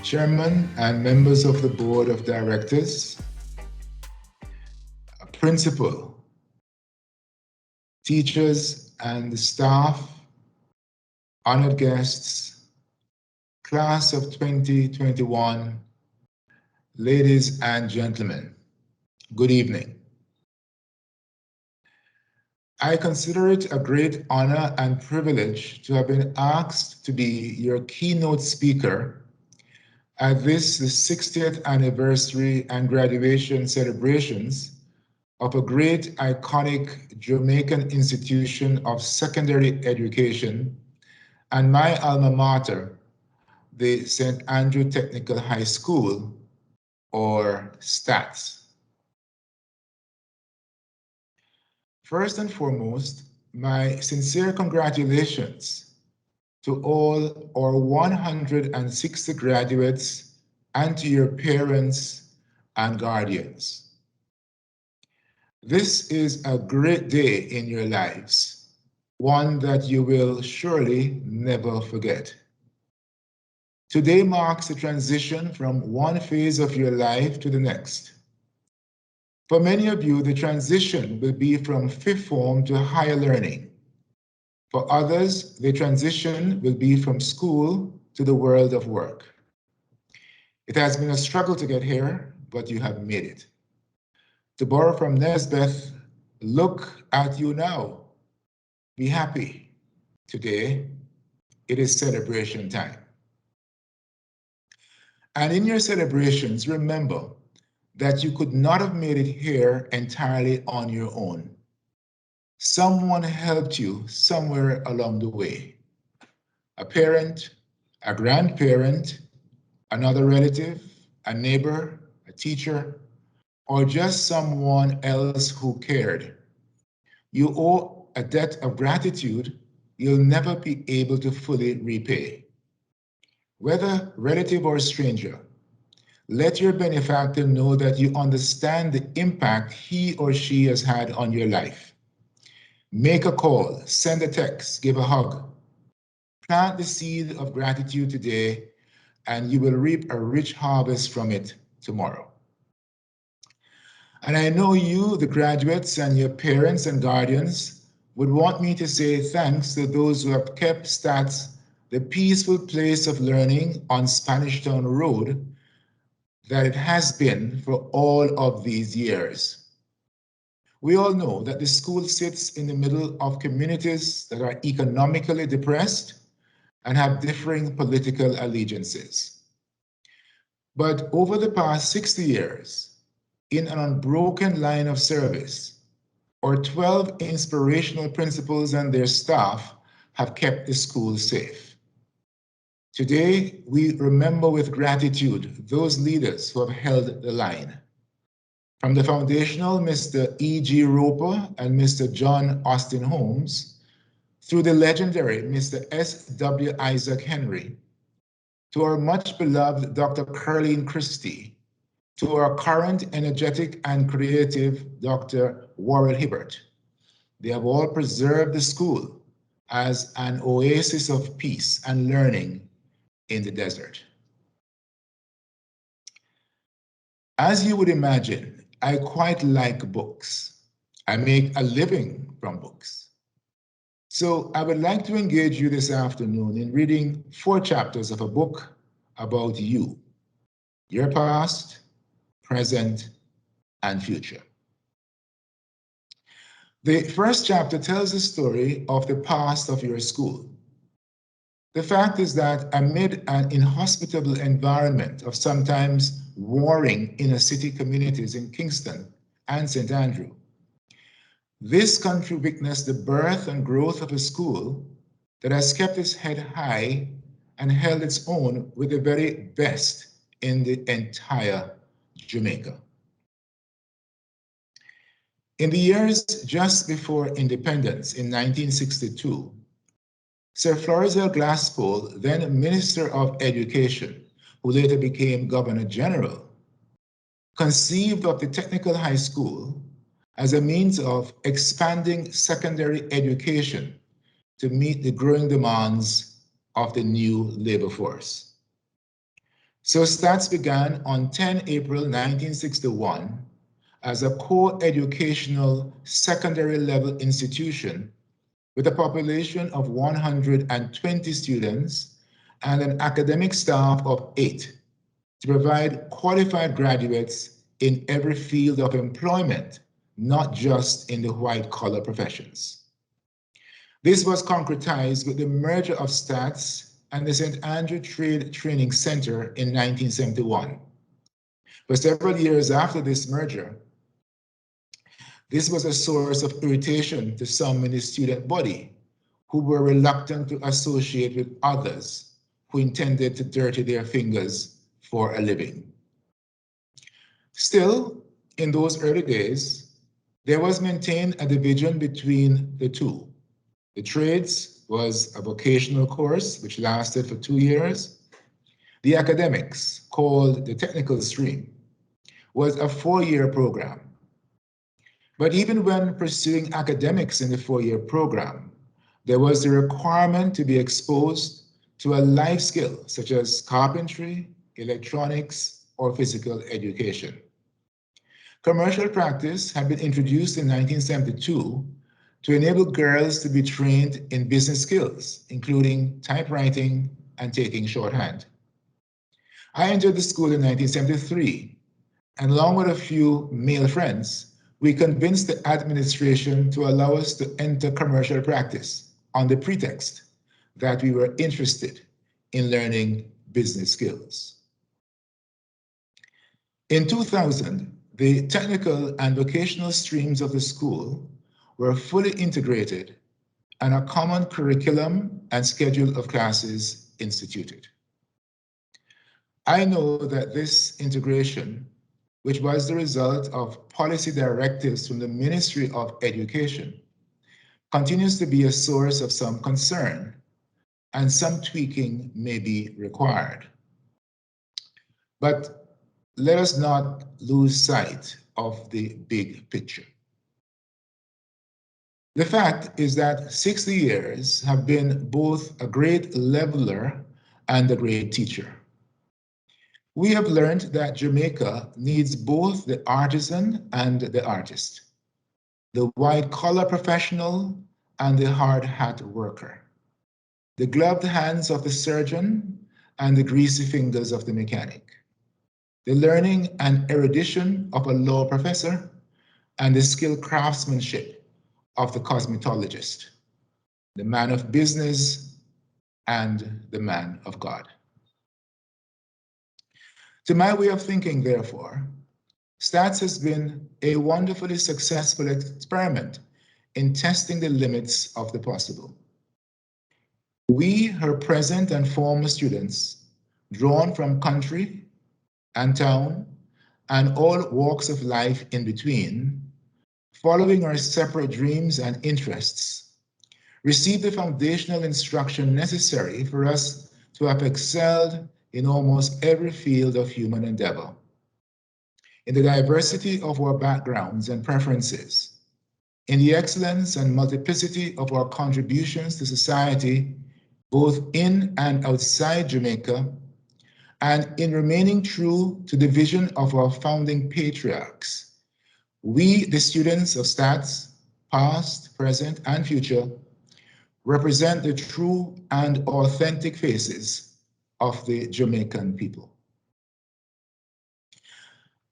Chairman and members of the Board of Directors, principal, teachers and staff, honored guests, class of 2021, ladies and gentlemen, good evening. I consider it a great honor and privilege to have been asked to be your keynote speaker at this, the 60th anniversary and graduation celebrations of a great iconic Jamaican institution of secondary education and my alma mater, the St. Andrew Technical High School, or STATHS. First and foremost, my sincere congratulations to all our 160 graduates and to your parents and guardians. This is a great day in your lives, one that you will surely never forget. Today marks a transition from one phase of your life to the next. For many of you, the transition will be from fifth form to higher learning. For others, the transition will be from school to the world of work. It has been a struggle to get here, but you have made it. To borrow from Nesbeth, look at you now. Be happy. Today, it is celebration time. And in your celebrations, remember that you could not have made it here entirely on your own. Someone helped you somewhere along the way. A parent, a grandparent, another relative, a neighbor, a teacher, or just someone else who cared. You owe a debt of gratitude you'll never be able to fully repay. Whether relative or stranger, let your benefactor know that you understand the impact he or she has had on your life. Make a call, send a text, give a hug. Plant the seed of gratitude today, and you will reap a rich harvest from it tomorrow. And I know you, the graduates, and your parents and guardians would want me to say thanks to those who have kept STATS the peaceful place of learning on Spanish Town Road that it has been for all of these years. We all know that the school sits in the middle of communities that are economically depressed and have differing political allegiances. But over the past 60 years, in an unbroken line of service, our 12 inspirational principals and their staff have kept the school safe. Today, we remember with gratitude those leaders who have held the line. From the foundational Mr. E.G. Roper and Mr. John Austin Holmes, through the legendary Mr. S.W. Isaac Henry, to our much beloved Dr. Curleen Christie, to our current energetic and creative Dr. Warren Hibbert. They have all preserved the school as an oasis of peace and learning in the desert. As you would imagine, I quite like books. I make a living from books. So I would like to engage you this afternoon in reading 4 chapters of a book about you, your past, present, and future. The first chapter tells the story of the past of your school. The fact is that amid an inhospitable environment of sometimes warring inner city communities in Kingston and St. Andrew, this country witnessed the birth and growth of a school that has kept its head high and held its own with the very best in the entire Jamaica. In the years just before independence in 1962, Sir Florizel Glasspool, then Minister of Education, who later became Governor General, conceived of the technical high school as a means of expanding secondary education to meet the growing demands of the new labor force. So STATHS began on 10 April 1961 as a co-educational secondary level institution with a population of 120 students and an academic staff of 8 to provide qualified graduates in every field of employment, not just in the white-collar professions. This was concretized with the merger of STATHS and the St. Andrew Trade Training Center in 1971. For several years after this merger, this was a source of irritation to some in the student body who were reluctant to associate with others who intended to dirty their fingers for a living. Still, in those early days, there was maintained a division between the two. The trades was a vocational course which lasted for 2 years. The academics, called the technical stream, was a 4-year program. But even when pursuing academics in the 4-year program, there was the requirement to be exposed to a life skill such as carpentry, electronics, or physical education. Commercial practice had been introduced in 1972 to enable girls to be trained in business skills, including typewriting and taking shorthand. I entered the school in 1973, and along with a few male friends, we convinced the administration to allow us to enter commercial practice on the pretext that we were interested in learning business skills. In 2000, the technical and vocational streams of the school were fully integrated and a common curriculum and schedule of classes instituted. I know that this integration, which was the result of policy directives from the Ministry of Education, continues to be a source of some concern, and some tweaking may be required. But let us not lose sight of the big picture. The fact is that 60 years have been both a great leveler and a great teacher. We have learned that Jamaica needs both the artisan and the artist, the white-collar professional and the hard hat worker, the gloved hands of the surgeon and the greasy fingers of the mechanic, the learning and erudition of a law professor and the skilled craftsmanship of the cosmetologist, the man of business and the man of God. To my way of thinking, therefore, STATHS has been a wonderfully successful experiment in testing the limits of the possible. We, her present and former students, drawn from country and town and all walks of life in between, following our separate dreams and interests, receive the foundational instruction necessary for us to have excelled in almost every field of human endeavor. In the diversity of our backgrounds and preferences, in the excellence and multiplicity of our contributions to society, both in and outside Jamaica, and in remaining true to the vision of our founding patriarchs, we, the students of STATHS, past, present, and future, represent the true and authentic faces of the Jamaican people.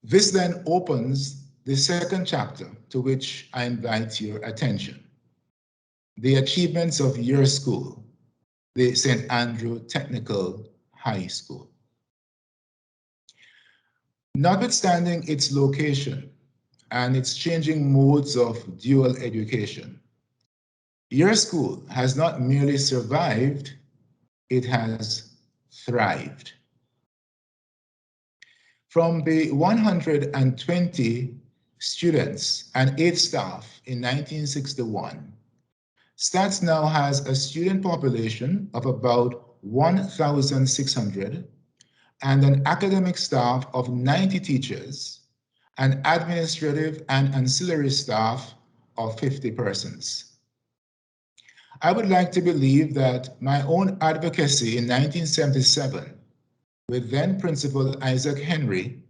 This then opens the second chapter to which I invite your attention: the achievements of your school, the St. Andrew Technical High School. Notwithstanding its location and its changing modes of dual education, your school has not merely survived, it has thrived. From the 120 students and 8 staff in 1961, STATHS now has a student population of about 1,600 and an academic staff of 90 teachers and administrative and ancillary staff of 50 persons. I would like to believe that my own advocacy in 1977 with then Principal Isaac Henry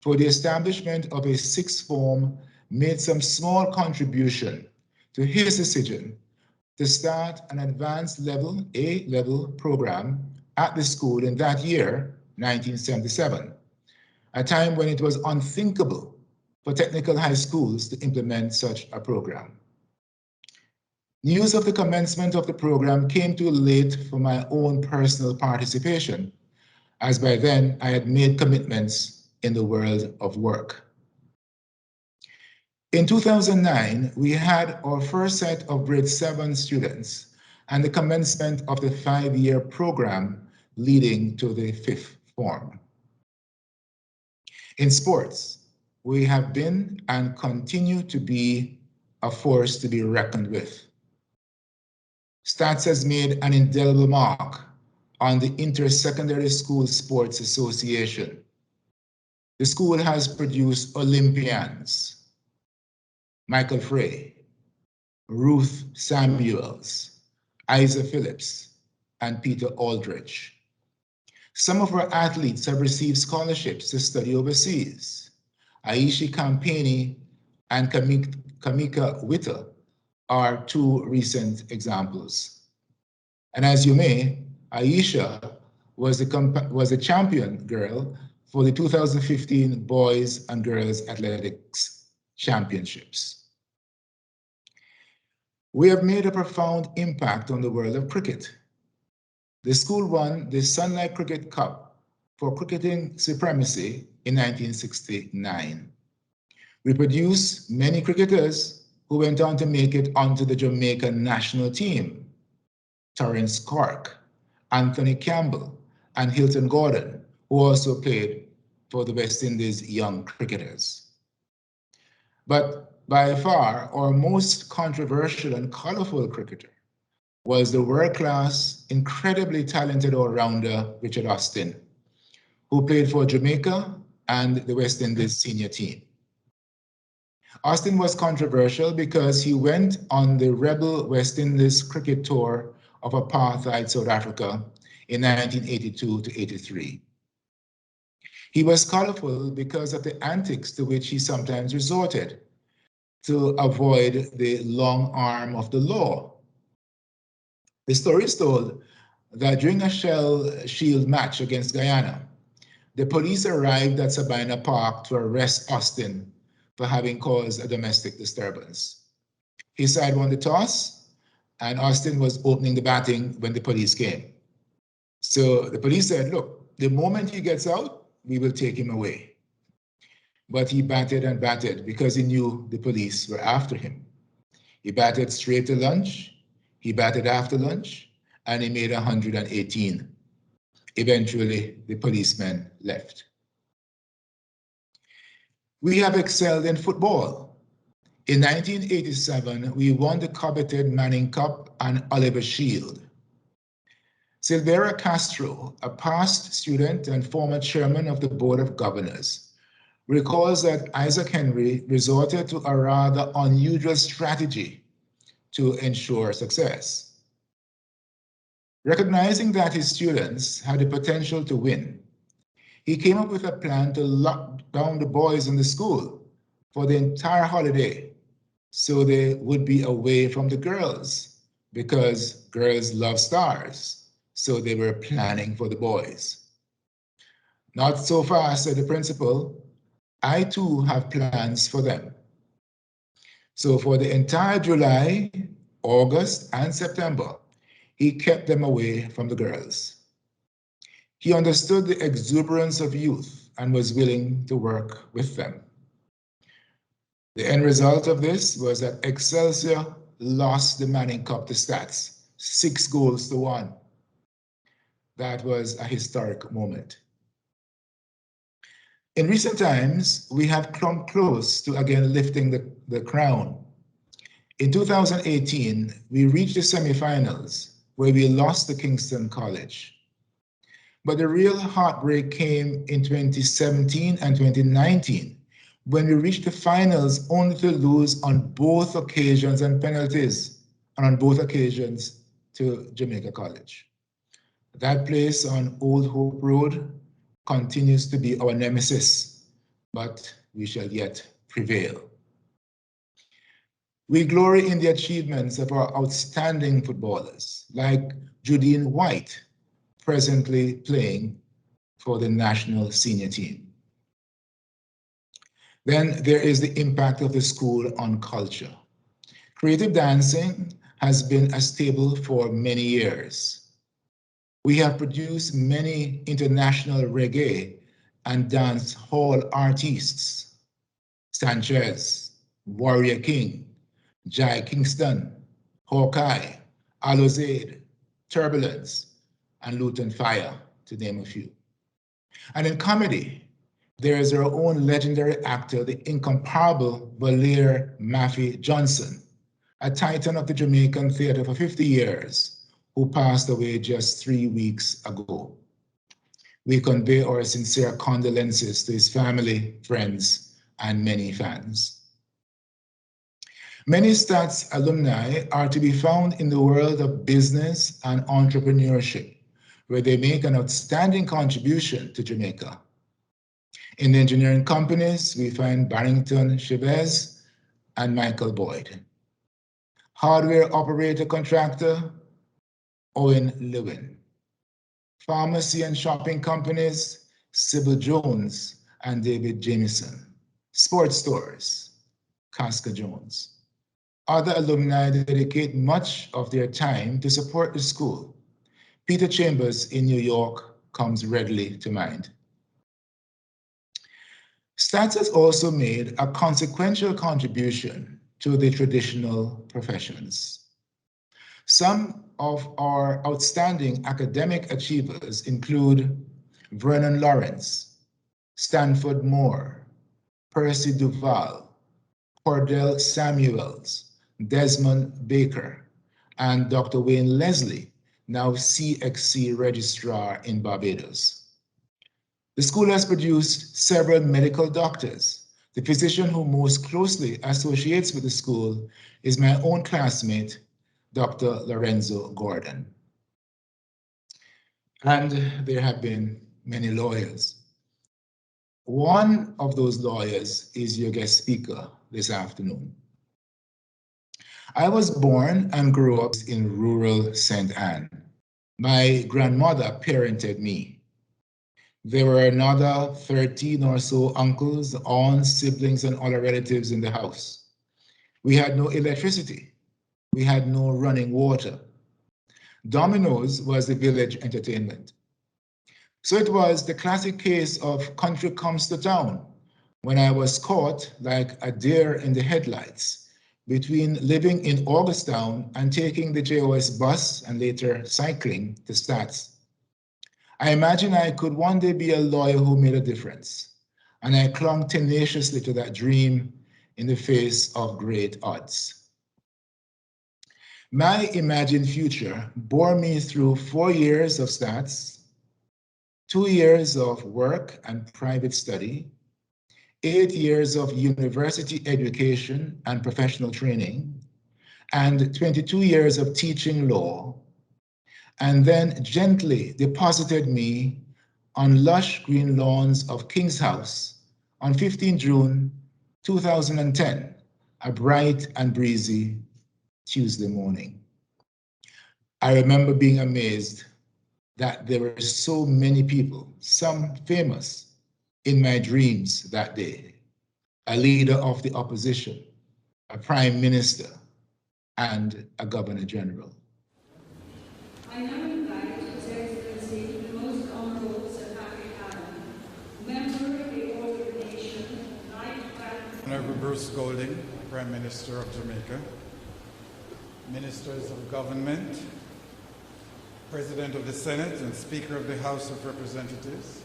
for the establishment of a sixth form made some small contribution to his decision to start an advanced level, A-level program at the school in that year, 1977, a time when it was unthinkable for technical high schools to implement such a program. News of the commencement of the program came too late for my own personal participation, as by then I had made commitments in the world of work. In 2009, we had our first set of grade 7 students and the commencement of the 5-year program leading to the 5th form. In sports, we have been and continue to be a force to be reckoned with. STATHS has made an indelible mark on the Inter-Secondary School Sports Association. The school has produced Olympians, Michael Frey, Ruth Samuels, Isa Phillips, and Peter Aldrich. Some of our athletes have received scholarships to study overseas. Aishi Campani and Kamika Witter are two recent examples. And as you may, Aisha was the champion girl for the 2015 Boys and Girls Athletics Championships. We have made a profound impact on the world of cricket. The school won the Sunlight Cricket Cup for cricketing supremacy in 1969. We produced many cricketers who went on to make it onto the Jamaican national team. Terence Cork, Anthony Campbell, and Hilton Gordon, who also played for the West Indies young cricketers. But by far, our most controversial and colorful cricketer was the world-class, incredibly talented all-rounder Richard Austin, who played for Jamaica and the West Indies senior team. Austin was controversial because he went on the rebel West Indies cricket tour of apartheid South Africa in 1982 to 83. He was colorful because of the antics to which he sometimes resorted to avoid the long arm of the law. The story is told that during a Shell Shield match against Guyana, the police arrived at Sabina Park to arrest Austin for having caused a domestic disturbance. His side won the toss, and Austin was opening the batting when the police came. So the police said, look, the moment he gets out, we will take him away. But he batted and batted because he knew the police were after him. He batted straight to lunch, he batted after lunch, and he made 118. Eventually, the policemen left. We have excelled in football. In 1987, we won the coveted Manning Cup and Oliver Shield. Silvera Castro, a past student and former chairman of the Board of Governors, recalls that Isaac Henry resorted to a rather unusual strategy to ensure success. Recognizing that his students had the potential to win, he came up with a plan to lock down the boys in the school for the entire holiday so they would be away from the girls because girls love stars, so they were planning for the boys. Not so fast, said the principal. I too have plans for them. So for the entire July, August, and September, he kept them away from the girls. He understood the exuberance of youth and was willing to work with them. The end result of this was that Excelsior lost the Manning Cup to STATHS, 6 goals to 1. That was a historic moment. In recent times, we have come close to again lifting the crown. In 2018, we reached the semifinals where we lost to Kingston College. But the real heartbreak came in 2017 and 2019 when we reached the finals only to lose on both occasions and penalties, and on both occasions to Jamaica College. That place on Old Hope Road continues to be our nemesis, but we shall yet prevail. We glory in the achievements of our outstanding footballers, like Judine White, presently playing for the national senior team. Then there is the impact of the school on culture. Creative dancing has been a staple for many years. We have produced many international reggae and dance hall artists: Sanchez, Warrior King, Jai Kingston, Hawkeye, Alozaid, Turbulence, and Luton Fire, to name a few. And in comedy, there is our own legendary actor, the incomparable Valier Maffey Johnson, a titan of the Jamaican theatre for 50 years, who passed away just 3 weeks ago. We convey our sincere condolences to his family, friends, and many fans. Many STATS alumni are to be found in the world of business and entrepreneurship, where they make an outstanding contribution to Jamaica. In the engineering companies, we find Barrington Chavez and Michael Boyd. Hardware operator contractor, Owen Lewin. Pharmacy and shopping companies, Sybil Jones and David Jamieson. Sports stores, Casca Jones. Other alumni dedicate much of their time to support the school. Peter Chambers in New York comes readily to mind. STATS has also made a consequential contribution to the traditional professions. Some of our outstanding academic achievers include Vernon Lawrence, Stanford Moore, Percy Duval, Cordell Samuels, Desmond Baker, and Dr. Wayne Leslie, now CXC Registrar in Barbados. The school has produced several medical doctors. The physician who most closely associates with the school is my own classmate, Dr. Lorenzo Gordon. And there have been many lawyers. One of those lawyers is your guest speaker this afternoon. I was born and grew up in rural St. Anne. My grandmother parented me. There were another 13 or so uncles, aunts, siblings, and other relatives in the house. We had no electricity. We had no running water. Domino's was the village entertainment. So it was the classic case of country comes to town when I was caught like a deer in the headlights between living in Augustown and taking the JOS bus and later cycling to STATS. I imagined I could one day be a lawyer who made a difference, and I clung tenaciously to that dream in the face of great odds. My imagined future bore me through 4 years of STATS, 2 years of work and private study, 8 years of university education and professional training, and 22 years of teaching law, and then gently deposited me on lush green lawns of King's House on 15 June 2010, a bright and breezy Tuesday morning. I remember being amazed that there were so many people, some famous, in my dreams that day: a leader of the opposition, a prime minister, and a governor general. I now invite His Excellency, the Most Honorable Sir Patrick Allen, member of the Order of the Nation, Honorable Bruce Golding, Prime Minister of Jamaica, Ministers of Government, President of the Senate and Speaker of the House of Representatives,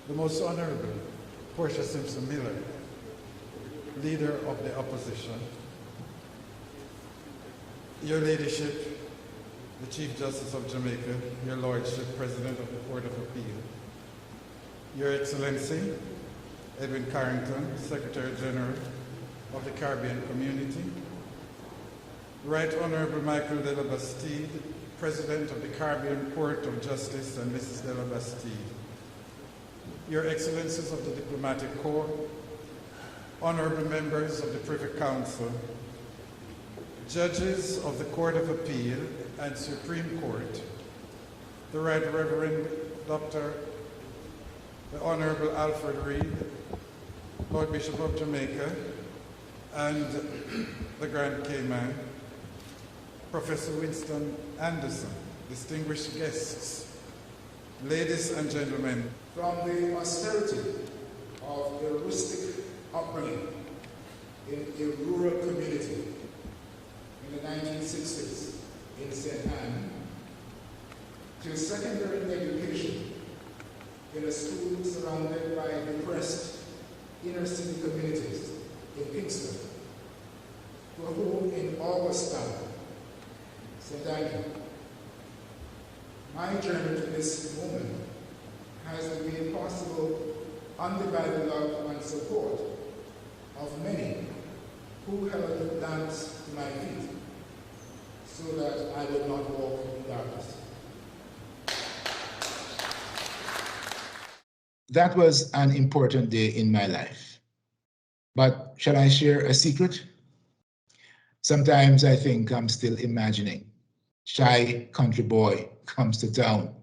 the Most Honorable Portia Simpson Miller, Leader of the Opposition, Your Ladyship, the Chief Justice of Jamaica, Your Lordship, President of the Court of Appeal, Your Excellency, Edwin Carrington, Secretary General of the Caribbean Community, Right Honorable Michael de la Bastide, President of the Caribbean Court of Justice, and Mrs. de la Bastide, Your Excellencies of the Diplomatic Corps, Honorable members of the Privy Council, judges of the Court of Appeal and Supreme Court, the Right Reverend Dr. the Honorable Alfred Reed, Lord Bishop of Jamaica, and the Grand Cayman, Professor Winston Anderson, distinguished guests, ladies and gentlemen. From the austerity of a rustic upbringing in a rural community in the 1960s in St. Anne, to secondary education in a school surrounded by depressed inner city communities in Kingston, to a home in Augusta, St. Anne. My journey to this moment has been made possible only by the love and support of many who held lamps to my feet so that I would not walk in darkness. That was an important day in my life. But shall I share a secret? Sometimes I think I'm still imagining. Shy country boy comes to town,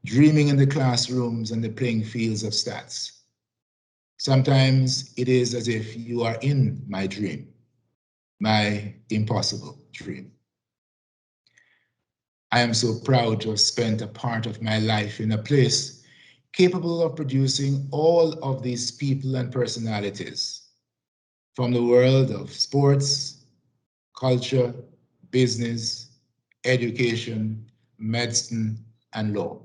dreaming in the classrooms and the playing fields of STATHS. Sometimes it is as if you are in my dream, my impossible dream. I am so proud to have spent a part of my life in a place capable of producing all of these people and personalities from the world of sports, culture, business, education, medicine, and law.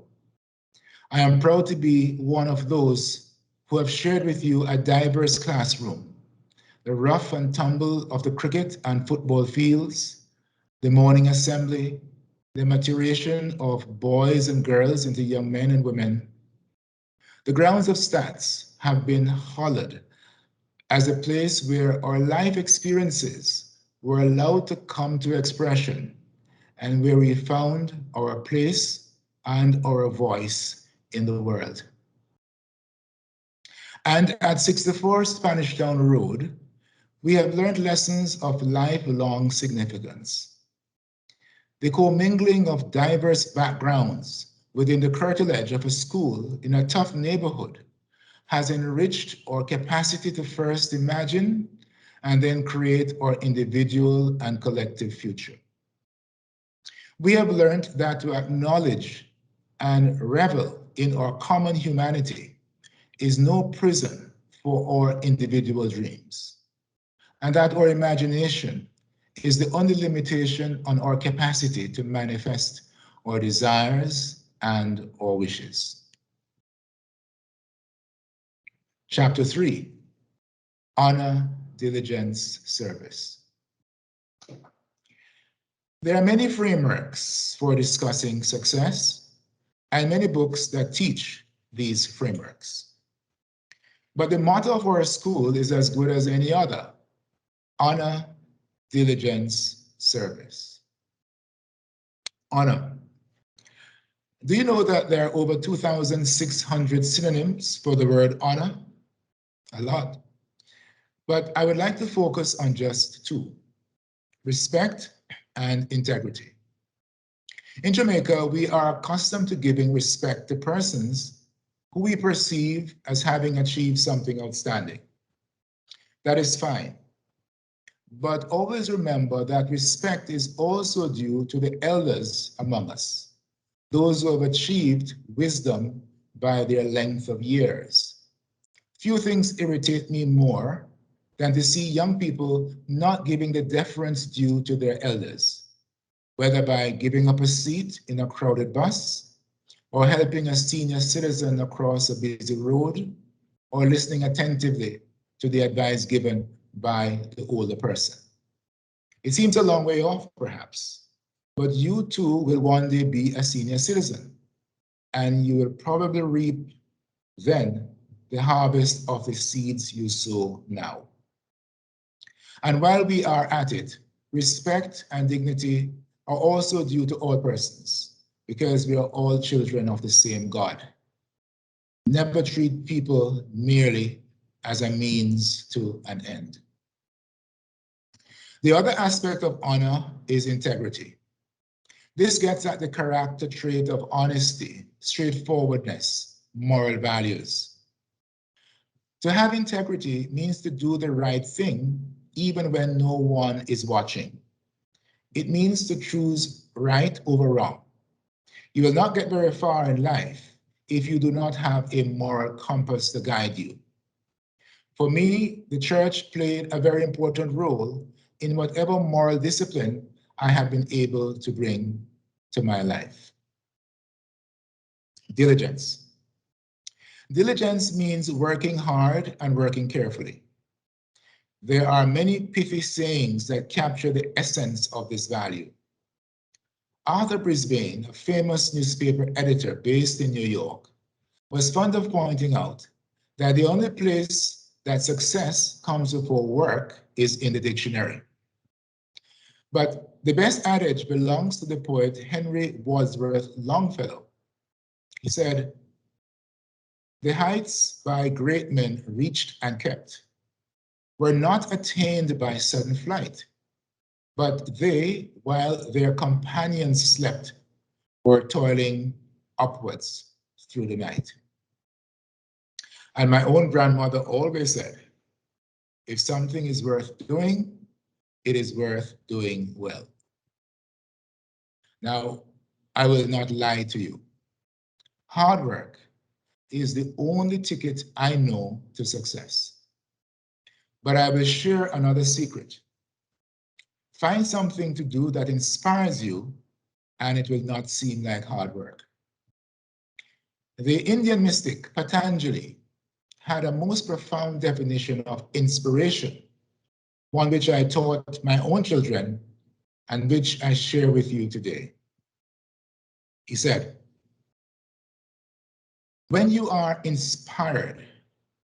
I am proud to be one of those who have shared with you a diverse classroom, the rough and tumble of the cricket and football fields, the morning assembly, the maturation of boys and girls into young men and women. The grounds of STATHS have been hollowed as a place where our life experiences were allowed to come to expression and where we found our place and our voice in the world. And at 64 Spanish Town Road, we have learned lessons of lifelong significance. The commingling of diverse backgrounds within the curtilage of a school in a tough neighborhood has enriched our capacity to first imagine and then create our individual and collective future. We have learned that to acknowledge and revel in our common humanity is no prison for our individual dreams, and that our imagination is the only limitation on our capacity to manifest our desires and our wishes. Chapter 3, Honor, Diligence, Service. There are many frameworks for discussing success and many books that teach these frameworks. But the motto of our school is as good as any other: honor, diligence, service. Honor. Do you know that there are over 2,600 synonyms for the word honor? A lot. But I would like to focus on just two: respect and integrity. In Jamaica, we are accustomed to giving respect to persons who we perceive as having achieved something outstanding. That is fine. But always remember that respect is also due to the elders among us, those who have achieved wisdom by their length of years. Few things irritate me more than to see young people not giving the deference due to their elders, whether by giving up a seat in a crowded bus, or helping a senior citizen across a busy road, or listening attentively to the advice given by the older person. It seems a long way off, perhaps, but you too will one day be a senior citizen, and you will probably reap then the harvest of the seeds you sow now. And while we are at it, respect and dignity are also due to all persons, because we are all children of the same God. Never treat people merely as a means to an end. The other aspect of honor is integrity. This gets at the character trait of honesty, straightforwardness, moral values. To have integrity means to do the right thing even when no one is watching. It means to choose right over wrong. You will not get very far in life if you do not have a moral compass to guide you. For me, the church played a very important role in whatever moral discipline I have been able to bring to my life. Diligence. Diligence means working hard and working carefully. There are many pithy sayings that capture the essence of this value. Arthur Brisbane, a famous newspaper editor based in New York, was fond of pointing out that the only place that success comes before work is in the dictionary. But the best adage belongs to the poet Henry Wadsworth Longfellow. He said, "The heights by great men reached and kept were not attained by sudden flight, but they, while their companions slept, were toiling upwards through the night." And my own grandmother always said, if something is worth doing, it is worth doing well. Now, I will not lie to you. Hard work is the only ticket I know to success. But I will share another secret. Find something to do that inspires you, and it will not seem like hard work. The Indian mystic Patanjali had a most profound definition of inspiration, one which I taught my own children and which I share with you today. He said, when you are inspired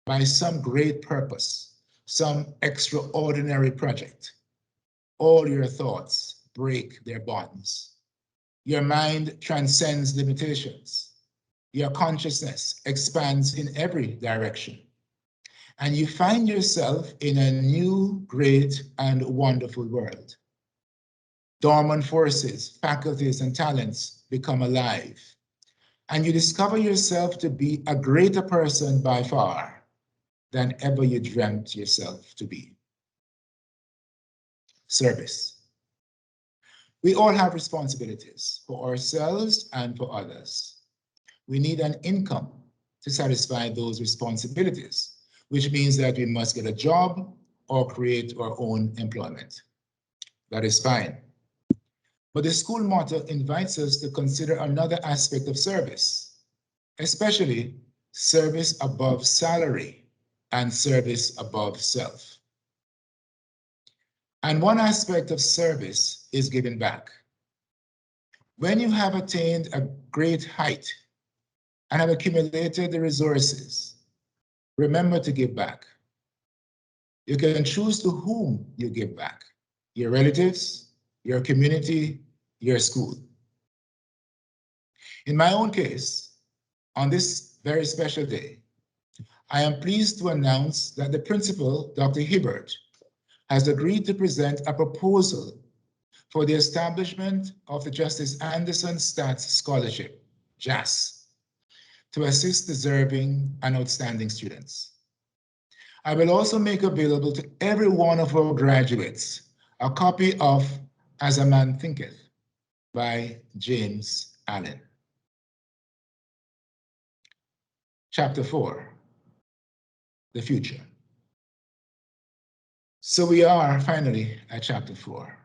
by some great purpose, some extraordinary project, all your thoughts break their bonds. Your mind transcends limitations. Your consciousness expands in every direction. And you find yourself in a new, great, and wonderful world. Dormant forces, faculties, and talents become alive. And you discover yourself to be a greater person by far than ever you dreamt yourself to be. Service. We all have responsibilities for ourselves and for others. We need an income to satisfy those responsibilities, which means that we must get a job or create our own employment. That is fine. But the school motto invites us to consider another aspect of service, especially service above salary and service above self. And one aspect of service is giving back. When you have attained a great height and have accumulated the resources, remember to give back. You can choose to whom you give back, your relatives, your community, your school. In my own case, on this very special day, I am pleased to announce that the principal, Dr. Hibbert, has agreed to present a proposal for the establishment of the Justice Anderson STATHS Scholarship, JAS, to assist deserving and outstanding students. I will also make available to every one of our graduates a copy of As a Man Thinketh by James Allen. Chapter 4, the future. So we are finally at chapter 4,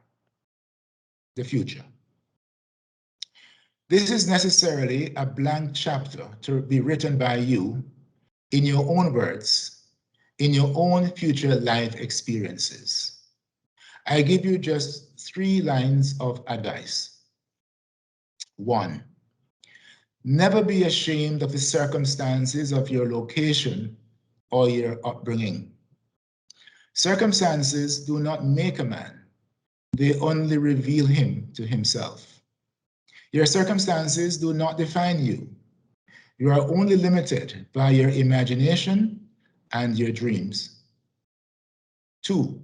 the future. This is necessarily a blank chapter to be written by you in your own words, in your own future life experiences. I give you just 3 lines of advice. 1, Never be ashamed of the circumstances of your location or your upbringing. Circumstances do not make a man, they only reveal him to himself. Your circumstances do not define you. You are only limited by your imagination and your dreams. 2,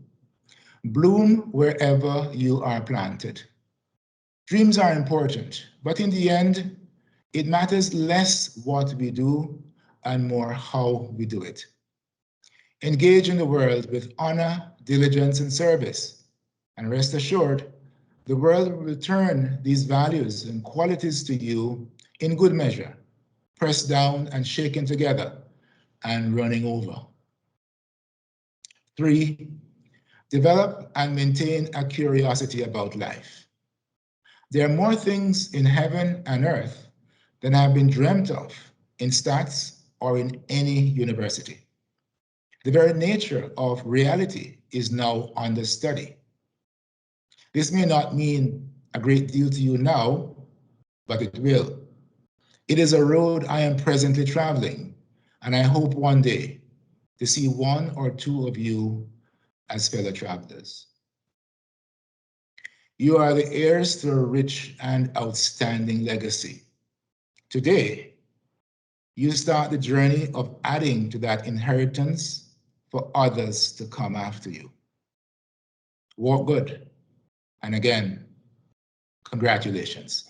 bloom wherever you are planted. Dreams are important, but in the end, it matters less what we do and more how we do it. Engage in the world with honor, diligence, and service. And rest assured, the world will return these values and qualities to you in good measure, pressed down and shaken together and running over. 3, develop and maintain a curiosity about life. There are more things in heaven and earth than have been dreamt of in STATHS or in any university. The very nature of reality is now under study. This may not mean a great deal to you now, but it will. It is a road I am presently traveling, and I hope one day to see one or two of you as fellow travelers. You are the heirs to a rich and outstanding legacy. Today, you start the journey of adding to that inheritance for others to come after you. Walk good. And again, congratulations.